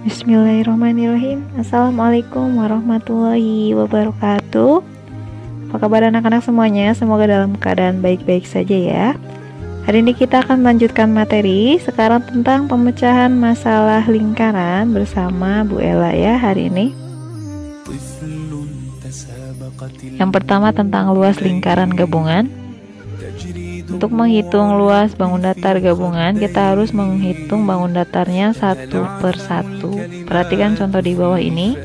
Bismillahirrahmanirrahim. Assalamualaikum warahmatullahi wabarakatuh. Apa kabar anak-anak semuanya? Semoga dalam keadaan baik-baik saja ya. Hari ini kita akan melanjutkan materi sekarang tentang pemecahan masalah lingkaran bersama Bu Ella ya hari ini. Yang pertama tentang luas lingkaran gabungan. Untuk menghitung luas bangun datar gabungan, kita harus menghitung bangun datarnya satu per satu. Perhatikan contoh di bawah ini.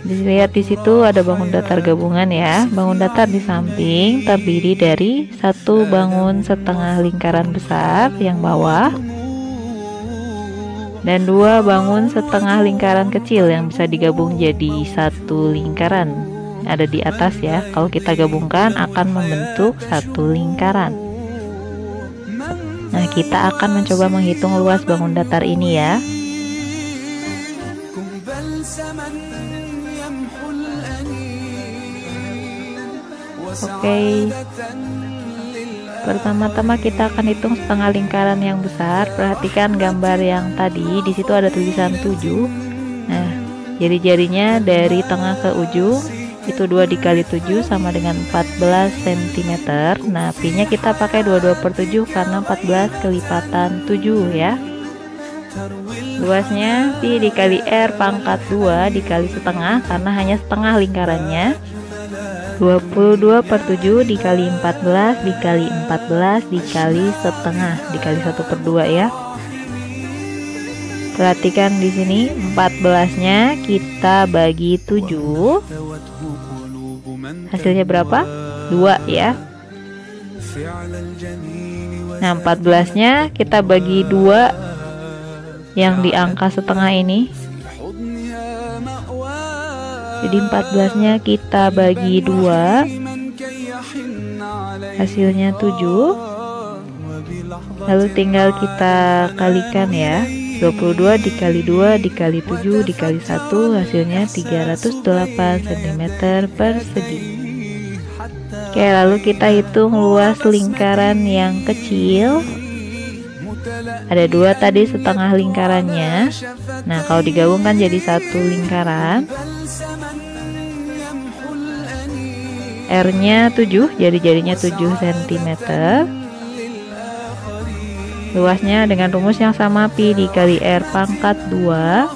Dilihat di situ ada bangun datar gabungan ya. Bangun datar di samping terdiri dari satu bangun setengah lingkaran besar yang bawah dan dua bangun setengah lingkaran kecil yang bisa digabung jadi satu lingkaran. Ada di atas ya. Kalau kita gabungkan akan membentuk satu lingkaran. Nah, kita akan mencoba menghitung luas bangun datar ini ya. Oke. Pertama-tama kita akan hitung setengah lingkaran yang besar. Perhatikan gambar yang tadi, di situ ada tulisan 7. Nah, jari-jarinya dari tengah ke ujung itu 2 dikali 7 sama dengan 14 cm. Nah, pi-nya kita pakai 22/7 karena 14 kelipatan 7 ya. Luasnya pi dikali r pangkat 2 dikali setengah karena hanya setengah lingkarannya. 22/7 dikali 14 dikali 14 dikali setengah dikali 1/2 ya. Perhatikan di sini 14-nya kita bagi 7. Hasilnya berapa? 2 ya. Nah, 14-nya kita bagi 2 yang di angka setengah ini. Jadi 14-nya kita bagi 2. Hasilnya 7. Lalu tinggal kita kalikan ya. 22 dikali 2 dikali 7 dikali 1 hasilnya 308 cm persegi. Oke, lalu kita hitung luas lingkaran yang kecil. Ada 2 tadi setengah lingkarannya. Nah, kalau digabungkan jadi satu lingkaran. R-nya 7, jari-jarinya 7 cm. Luasnya dengan rumus yang sama pi dikali r pangkat 2.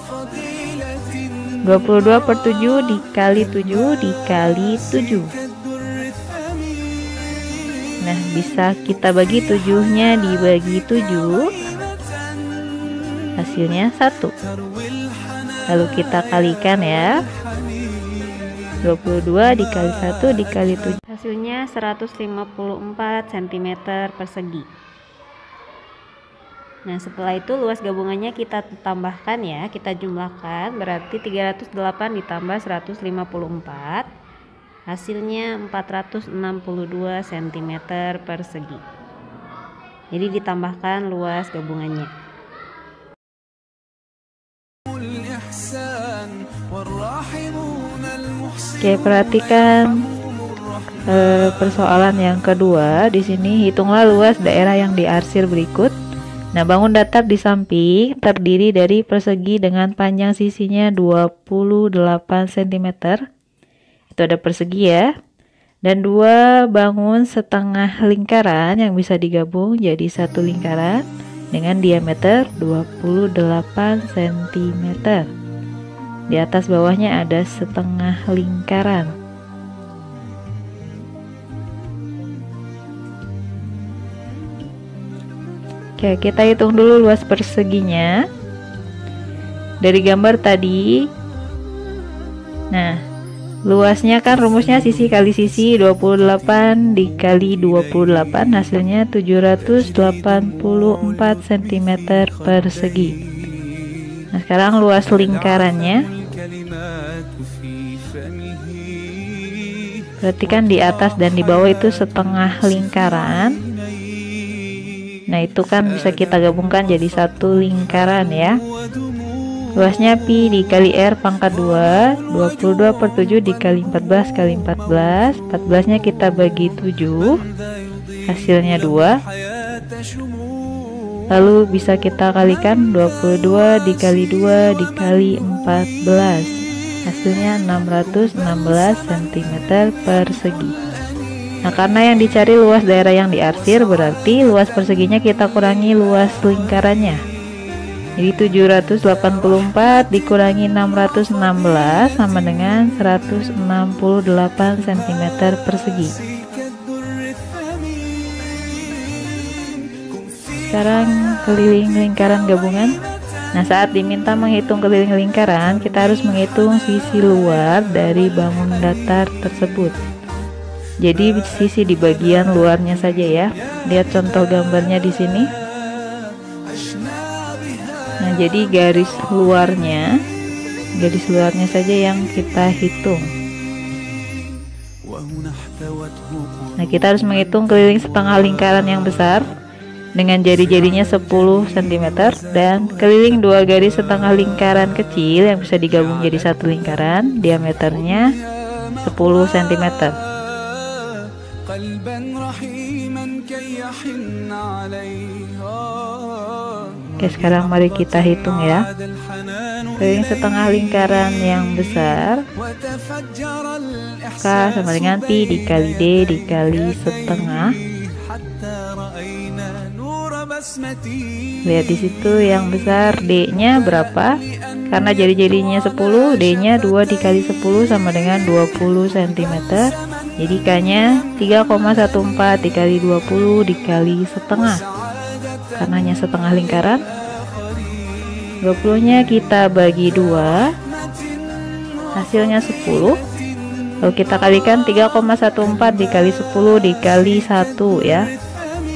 22/7 dikali 7 dikali 7. Nah, bisa kita bagi 7-nya dibagi 7. Hasilnya 1. Lalu kita kalikan ya. 22 dikali 1 dikali 7. Hasilnya 154 cm persegi. Nah, setelah itu luas gabungannya kita tambahkan ya, kita jumlahkan, berarti 308 ditambah 154, hasilnya 462 cm persegi. Jadi ditambahkan luas gabungannya. Oke, perhatikan persoalan yang kedua. Di sini hitunglah luas daerah yang diarsir berikut. Nah, bangun datar di samping terdiri dari persegi dengan panjang sisinya 28 cm. Itu ada persegi ya. Dan 2 bangun setengah lingkaran yang bisa digabung jadi satu lingkaran dengan diameter 28 cm. Di atas bawahnya ada setengah lingkaran. Oke, kita hitung dulu luas perseginya dari gambar tadi. Nah, luasnya kan rumusnya sisi kali sisi, 28 dikali 28 hasilnya 784 cm persegi. Nah, sekarang luas lingkarannya. Perhatikan di atas dan di bawah itu setengah lingkaran. Nah, itu kan bisa kita gabungkan jadi satu lingkaran ya. Luasnya pi dikali r pangkat 2, 22/7 dikali 14 kali 14. 14-nya kita bagi 7. Hasilnya 2. Lalu bisa kita kalikan 22 dikali 2 dikali 14. Hasilnya 616 cm persegi. Nah, karena yang dicari luas daerah yang diarsir, berarti luas perseginya kita kurangi luas lingkarannya. Jadi 784 dikurangi 616 sama dengan 168 cm persegi. Sekarang keliling lingkaran gabungan. Nah, saat diminta menghitung keliling lingkaran, kita harus menghitung sisi luar dari bangun datar tersebut. Jadi sisi di bagian luarnya saja ya. Lihat contoh gambarnya di sini. Nah, jadi garis luarnya saja yang kita hitung. Nah, kita harus menghitung keliling setengah lingkaran yang besar dengan jari-jarinya 10 cm dan keliling dua garis setengah lingkaran kecil yang bisa digabung jadi satu lingkaran, diameternya 10 cm. Oke, sekarang mari kita hitung ya. Keliling setengah lingkaran yang besar K sama dengan pi dikali D dikali setengah. Lihat di situ yang besar, D-nya berapa? Karena jari-jarinya 10, D-nya 2 dikali 10 sama dengan 20 cm. Jadi K-nya 3,14 dikali 20 dikali setengah. Karenanya setengah lingkaran. 20-nya kita bagi 2, hasilnya 10. Lalu kita kalikan 3,14 dikali 10 dikali 1 ya.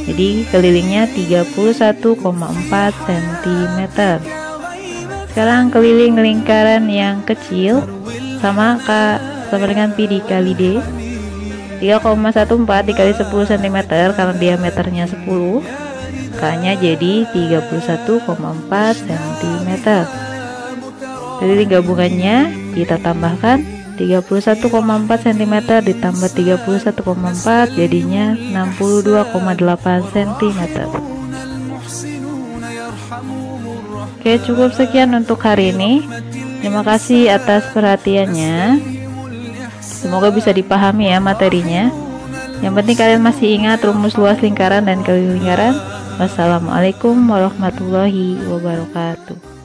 Jadi kelilingnya 31,4 cm. Sekarang keliling lingkaran yang kecil sama K sama dengan pi dikali D. 3,14 dikali 10 cm karena diameternya 10. K-nya jadi 31,4 cm. Keliling gabungannya kita tambahkan 31,4 cm ditambah 31,4 jadinya 62,8 cm. Oke, cukup sekian untuk hari ini. Terima kasih atas perhatiannya. Semoga bisa dipahami ya materinya. Yang penting kalian masih ingat rumus luas lingkaran dan keliling lingkaran. Wassalamualaikum warahmatullahi wabarakatuh.